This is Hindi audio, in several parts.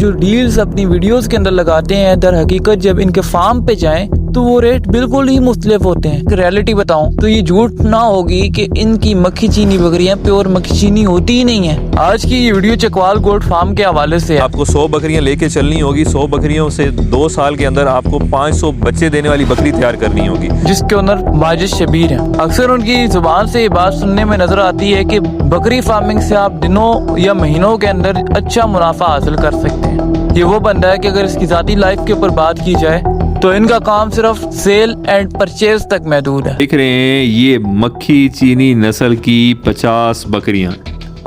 जो डील्स अपनी वीडियोस के अंदर लगाते हैं, दर हकीकत जब इनके फार्म पे जाएं तो वो रेट बिल्कुल ही मुख्तलिफ होते हैं। रियलिटी बताऊं तो ये झूठ ना होगी कि इनकी मक्खी चीनी बकरियां प्योर मक्खी चीनी होती ही नहीं है। आज की ये वीडियो चकवाल गोट फार्म के हवाले से है। आपको 100 बकरियां लेके चलनी होगी। 100 बकरियों से 2 साल के अंदर आपको 500 बच्चे देने वाली बकरी तैयार करनी होगी, जिसके ओनर माजिद शबीर है। अक्सर उनकी जुबान से ये बात सुनने में नजर आती है कि बकरी फार्मिंग से आप दिनों या महीनों के अंदर अच्छा मुनाफा हासिल कर सकते हैं। ये वो बंदा है कि अगर इसकी जाती लाइफ के ऊपर बात की जाए तो इनका काम सिर्फ सेल एंड परचेज तक महदूद है। देख रहे हैं ये मक्खी चीनी नस्ल की 50 बकरियां।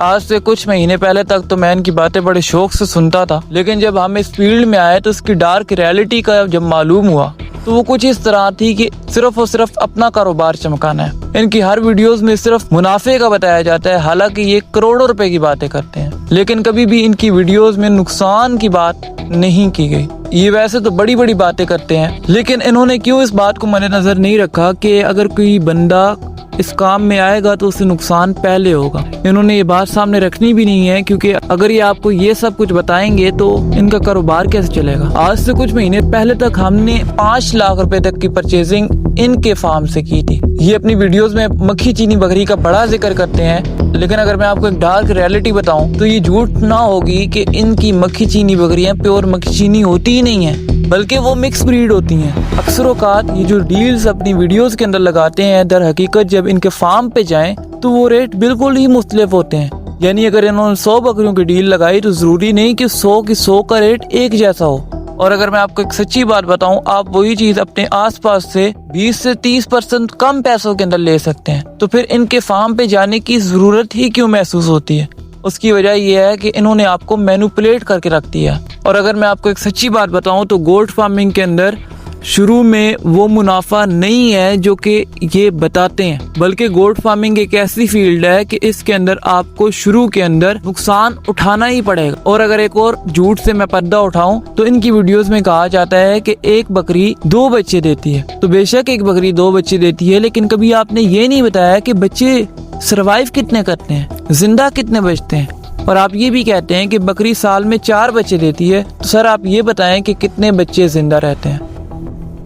आज से कुछ महीने पहले तक तो मैं इनकी बातें बड़े शौक से सुनता था, लेकिन जब हम इस फील्ड में आए तो इसकी डार्क रियलिटी का जब मालूम हुआ तो वो कुछ इस तरह थी कि सिर्फ और सिर्फ अपना कारोबार चमकाना है। इनकी हर वीडियोस में सिर्फ मुनाफे का बताया जाता है, हालांकि ये करोड़ों रुपए की बातें करते हैं, लेकिन कभी भी इनकी वीडियोस में नुकसान की बात नहीं की गई। ये वैसे तो बड़ी बड़ी बातें करते हैं, लेकिन इन्होंने क्यों इस बात को मद्देनजर नहीं रखा कि अगर कोई बंदा इस काम में आएगा तो उससे नुकसान पहले होगा। इन्होंने ये बात सामने रखनी भी नहीं है, क्योंकि अगर ये आपको ये सब कुछ बताएंगे तो इनका कारोबार कैसे चलेगा। आज से कुछ महीने पहले तक हमने 5 लाख रुपए तक की परचेजिंग इनके फार्म से की थी। ये अपनी वीडियोस में मक्खी चीनी बकरी का बड़ा जिक्र करते हैं, लेकिन अगर मैं आपको एक डार्क रियलिटी बताऊं तो ये झूठ ना होगी कि इनकी मक्खी चीनी बकरियां प्योर मक्खी चीनी होती ही नहीं है, बल्कि वो मिक्स ब्रीड होती हैं। अक्सर औकात ये जो डील्स अपनी वीडियोस के अंदर लगाते हैं, दर हकीकत जब इनके फार्म पे जाएं तो वो रेट बिल्कुल ही मुख्तलिफ होते हैं। यानी अगर इन्होंने 100 बकरियों की डील लगाई तो जरूरी नहीं कि 100 की 100 का रेट एक जैसा हो। और अगर मैं आपको एक सच्ची बात बताऊं, आप वही चीज अपने आसपास से 20 से 30% कम पैसों के अंदर ले सकते हैं। तो फिर इनके फार्म पे जाने की जरूरत ही क्यों महसूस होती है? उसकी वजह यह है कि इन्होंने आपको मैनिपुलेट करके रख दिया। और अगर मैं आपको एक सच्ची बात बताऊं तो गोट फार्मिंग के अंदर शुरू में वो मुनाफा नहीं है जो कि ये बताते हैं, बल्कि गोट फार्मिंग एक ऐसी फील्ड है कि इसके अंदर आपको शुरू के अंदर नुकसान उठाना ही पड़ेगा। और अगर एक और झूठ से मैं पर्दा उठाऊं तो इनकी वीडियोस में कहा जाता है कि एक बकरी 2 बच्चे देती है। तो बेशक एक बकरी 2 बच्चे देती है, लेकिन कभी आपने ये नहीं बताया कि बच्चे सरवाइव कितने करते हैं, जिंदा कितने बचते हैं। और आप ये भी कहते हैं कि बकरी साल में 4 बच्चे देती है, तो सर आप ये बताएं कि कितने बच्चे जिंदा रहते हैं,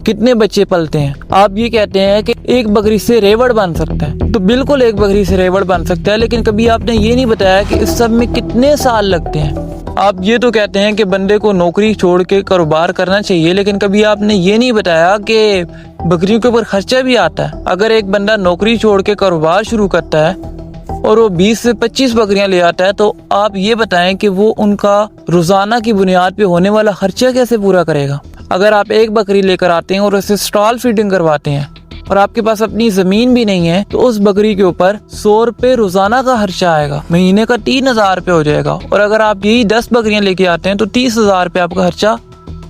कितने बच्चे पलते हैं। आप ये कहते हैं कि एक बकरी से रेवड़ बन सकता है, तो बिल्कुल एक बकरी से रेवड़ बन सकता है, लेकिन कभी आपने ये नहीं बताया कि इस सब में कितने साल लगते हैं। आप ये तो कहते हैं कि बंदे को नौकरी छोड़ के कारोबार करना चाहिए, लेकिन कभी आपने ये नहीं बताया कि बकरियों के ऊपर खर्चा भी आता है। अगर एक बंदा नौकरी छोड़ के कारोबार शुरू करता है और वो 20 से 25 बकरियां ले आता है, तो आप ये बताएं कि वो उनका रोजाना की बुनियाद पे होने वाला खर्चा कैसे पूरा करेगा। अगर आप एक बकरी लेकर आते हैं और उसे स्टॉल फीडिंग करवाते हैं और आपके पास अपनी जमीन भी नहीं है, तो उस बकरी के ऊपर 100 रुपए रोजाना का खर्चा आएगा, महीने का 3000 रुपए हो जाएगा। और अगर आप यही 10 बकरियां लेके आते हैं तो 30,000 रुपए आपका खर्चा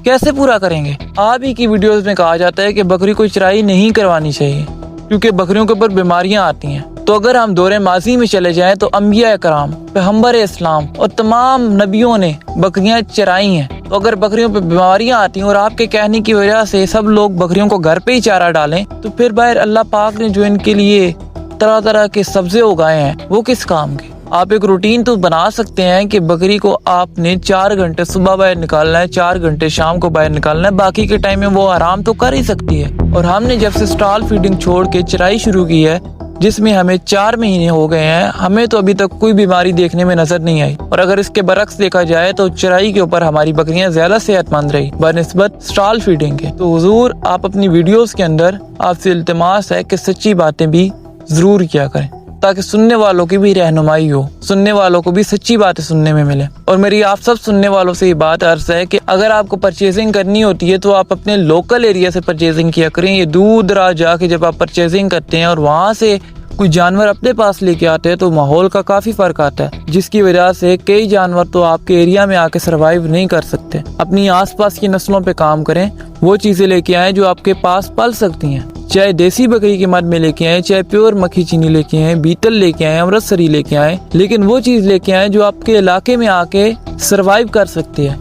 कैसे पूरा करेंगे। आप ही की वीडियोस में कहा जाता है कि बकरी को चराई नहीं करवानी चाहिए क्योंकि बकरियों के ऊपर बीमारियां आती हैं। तो अगर हम दौरे माजी में चले जाएं तो अंबिया कराम, पैगंबर इस्लाम और तमाम नबियों ने बकरियां चराई हैं। तो अगर बकरियों पे बीमारियां आती हैं और आपके कहने की वजह से सब लोग बकरियों को घर पे ही चारा डालें, तो फिर बाहर अल्लाह पाक ने जो इनके लिए तरह तरह के सब्जे उगाए हैं वो किस काम के। आप एक रूटीन तो बना सकते हैं कि बकरी को आपने 4 घंटे सुबह बाहर निकालना है, 4 घंटे शाम को बाहर निकालना है, बाकी के टाइम में वो आराम तो कर ही सकती है। और हमने जब से स्टॉल फीडिंग छोड़ के चराई शुरू की है, जिसमें हमें 4 महीने हो गए हैं, हमें तो अभी तक कोई बीमारी देखने में नजर नहीं आई। और अगर इसके बरक्स देखा जाए तो चराई के ऊपर हमारी बकरियां ज्यादा सेहतमंद रही बनिस्बत स्टॉल फीडिंग के। तो हुजूर आप अपनी वीडियोस के अंदर आपसे इल्तिमास है कि सच्ची बातें भी जरूर किया करें, ताकि सुनने वालों की भी रहनुमाई हो, सुनने वालों को भी सच्ची बातें सुनने में मिले। और मेरी आप सब सुनने वालों से ये बात अर्ज है कि अगर आपको परचेजिंग करनी होती है तो आप अपने लोकल एरिया से परचेजिंग किया करें। ये दूर दराज जाके जब आप परचेजिंग करते हैं और वहाँ से कोई जानवर अपने पास लेके आते हैं तो माहौल का काफी फर्क आता है, जिसकी वजह से कई जानवर तो आपके एरिया में आके सरवाइव नहीं कर सकते। अपनी आसपास की नस्लों पे काम करें, वो चीजें लेके आए जो आपके पास पल सकती हैं, चाहे देसी बकरी के मद में लेके आए, चाहे प्योर मक्खी चीनी लेके आए, बीटल लेके आए, अमृतसरी लेके आए, लेकिन वो चीज लेके आए जो आपके इलाके में आके सरवाइव कर सकती है।